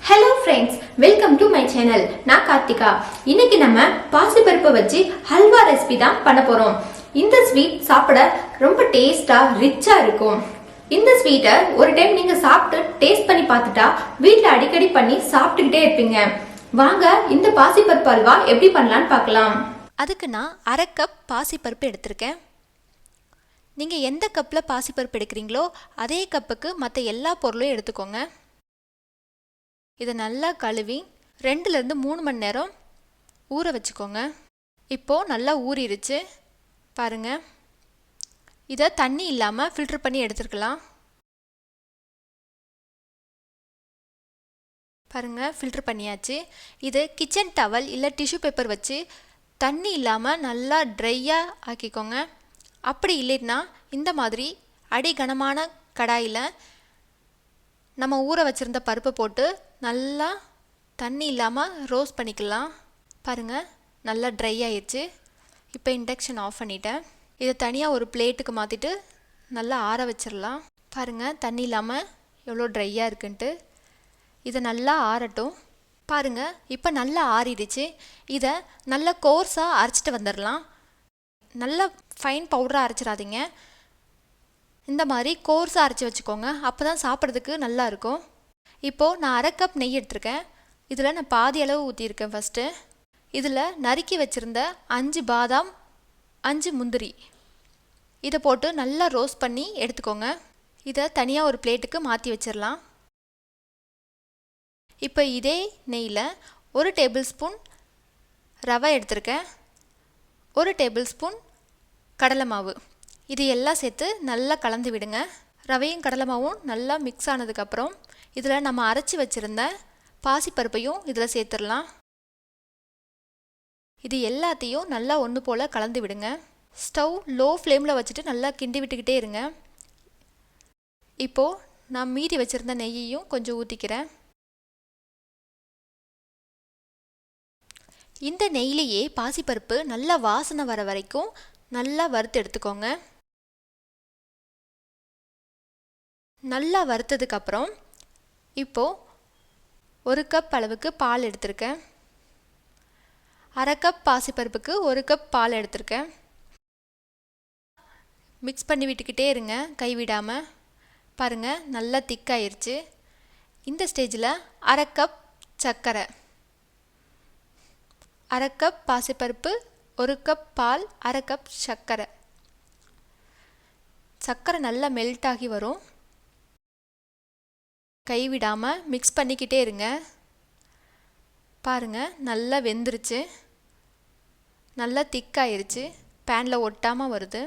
Hello friends, welcome to my channel. நான் கார்த்திகா. இன்னைக்கு நம்ம பாசிப்பருப்பை வச்சு ஹல்வா ரெசிபி தான் பண்ண போறோம். இந்த ஸ்வீட் சாப்பிட ரொம்ப டேஸ்டா ரிச்சா இருக்கும். இந்த ஸ்வீட்டை ஒரு டைம் நீங்க சாப்பிட்டு டேஸ்ட் பண்ணி பார்த்துட்டா வீட்டில் அடிக்கடி பண்ணி சாப்பிட்டுக்கிட்டே இருப்பீங்க. வாங்க இந்த பாசிப்பருப்பு ஹல்வா எப்படி பண்ணலான்னு பார்க்கலாம். அதுக்கு நான் அரை கப் பாசிப்பருப்பு எடுத்திருக்கேன். நீங்கள் எந்த கப்பில் பாசிப்பருப்பு எடுக்கிறீங்களோ அதே கப்புக்கு மற்ற எல்லா பொருளும் எடுத்துக்கோங்க. இதை நல்லா கழுவி 2லேருந்து 3 மணி நேரம் ஊற வச்சுக்கோங்க. இப்போது நல்லா ஊறிடுச்சு பாருங்கள். இதை தண்ணி இல்லாமல் ஃபில்டர் பண்ணி எடுத்துருக்கலாம். பாருங்கள், ஃபில்டர் பண்ணியாச்சு. இது கிச்சன் டவல் இல்லை டிஷ்யூ பேப்பர் வச்சு தண்ணி இல்லாமல் நல்லா ட்ரையாக ஆக்கிக்கோங்க. அப்படி இல்லைன்னா இந்த மாதிரி அடி கனமான கடாயில் நம்ம ஊற வச்சுருந்த பருப்பை போட்டு நல்லா தண்ணி இல்லாமல் ரோஸ்ட் பண்ணிக்கலாம். பாருங்கள், நல்லா ட்ரை ஆயிடுச்சு. இப்போ இண்டக்ஷன் ஆஃப் பண்ணிட்டேன். இதை தனியாக ஒரு பிளேட்டுக்கு மாற்றிட்டு நல்லா ஆற வச்சிடலாம். பாருங்கள், தண்ணி இல்லாமல் எவ்வளோ ட்ரையாக இருக்குன்ட்டு. இதை நல்லா ஆறட்டும். பாருங்கள், இப்போ நல்லா ஆறிடுச்சு. இதை நல்லா கோர்ஸாக அரைச்சிட்டு வந்துடலாம். நல்லா ஃபைன் பவுடராக அரைச்சிடாதீங்க. இந்த மாதிரி கோர்ஸாக அரைச்சி வச்சுக்கோங்க. அப்போ தான் சாப்பிட்றதுக்கு நல்லா இருக்கும். இப்போது நான் அரை கப் நெய் எடுத்திருக்கேன். இதில் நான் பாதி அளவு ஊற்றியிருக்கேன். ஃபஸ்ட்டு இதில் நறுக்கி வச்சுருந்த 5 பாதாம் 5 முந்திரி இதை போட்டு நல்லா ரோஸ்ட் பண்ணி எடுத்துக்கோங்க. இதை தனியாக ஒரு பிளேட்டுக்கு மாற்றி வச்சிடலாம். இப்போ இதே நெய்யில் 1 டேபிள் ஸ்பூன் ரவை எடுத்திருக்கேன், 1 டேபிள் ஸ்பூன் கடலை மாவு, இது எல்லாம் சேர்த்து நல்லா கலந்து விடுங்க. ரவையும் கடலை மாவும் நல்லா மிக்ஸ் ஆனதுக்கப்புறம் இதில் நம்ம அரைச்சி வச்சுருந்த பாசிப்பருப்பையும் இதில் சேர்த்துடலாம். இது எல்லாத்தையும் நல்லா ஒன்று போல் கலந்து விடுங்க. ஸ்டவ் லோ ஃப்ளேமில் வச்சுட்டு நல்லா கிண்டி விட்டுக்கிட்டே இருங்க. இப்போது நான் மீதி வச்சுருந்த நெய்யையும் கொஞ்சம் ஊற்றிக்கிறேன். இந்த நெய்யிலேயே பாசிப்பருப்பு நல்லா வாசனை வர வரைக்கும் நல்லா வறுத்து எடுத்துக்கோங்க. நல்லா வறுத்ததுக்கப்புறம் இப்போது 1 கப் அளவுக்கு பால் எடுத்திருக்கேன். அரை கப் பாசிப்பருப்புக்கு 1 கப் பால் எடுத்திருக்கேன். மிக்ஸ் பண்ணி விட்டுக்கிட்டே இருங்க, கைவிடாமல். பாருங்கள், நல்லா திக்காயிருச்சு. இந்த ஸ்டேஜில் அரை கப் சர்க்கரை, அரை கப் பாசிப்பருப்பு, 1 கப் பால், அரை கப் சர்க்கரை. சர்க்கரை நல்லா மெல்ட் ஆகி வரும். கைவிடாமல் மிக்ஸ் பண்ணிக்கிட்டே இருங்க. பாருங்கள், நல்லா வெந்துருச்சு, நல்லா திக்காயிருச்சு, பேனில் ஒட்டாமல் வருது.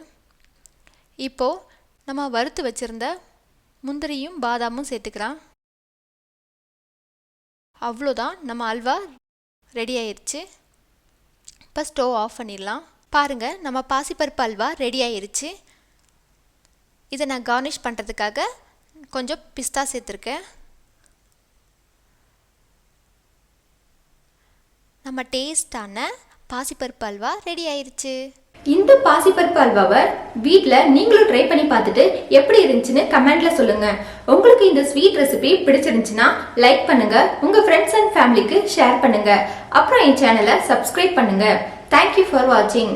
இப்போது நம்ம வறுத்து வச்சுருந்த முந்திரியும் பாதாமும் சேர்த்துக்கலாம். அவ்வளோதான், நம்ம அல்வா ரெடி ஆயிடுச்சு. இப்போ ஸ்டவ் ஆஃப் பண்ணிடலாம். பாருங்கள், நம்ம பாசிப்பருப்பு அல்வா ரெடி ஆயிடுச்சு. இதை நான் கார்னிஷ் பண்ணுறதுக்காக கொஞ்சம் பிஸ்தா சேர்த்துருக்கேன். நம்ம டேஸ்டான பாசிப்பருப்பு அல்வா ரெடி ஆயிடுச்சு. இந்த பாசிப்பருப்பு அல்வாவை வீட்டில் நீங்களும் ட்ரை பண்ணி பார்த்துட்டு எப்படி இருந்துச்சுன்னு கமெண்ட்ல சொல்லுங்க. உங்களுக்கு இந்த ஸ்வீட் ரெசிபி பிடிச்சிருந்துச்சுன்னா லைக் பண்ணுங்க, உங்க ஃப்ரெண்ட்ஸ் அண்ட் ஃபேமிலிக்கு ஷேர் பண்ணுங்க. அப்புறம் என் சேனலை சப்ஸ்கிரைப் பண்ணுங்க. தேங்க்யூ ஃபார் வாட்சிங்.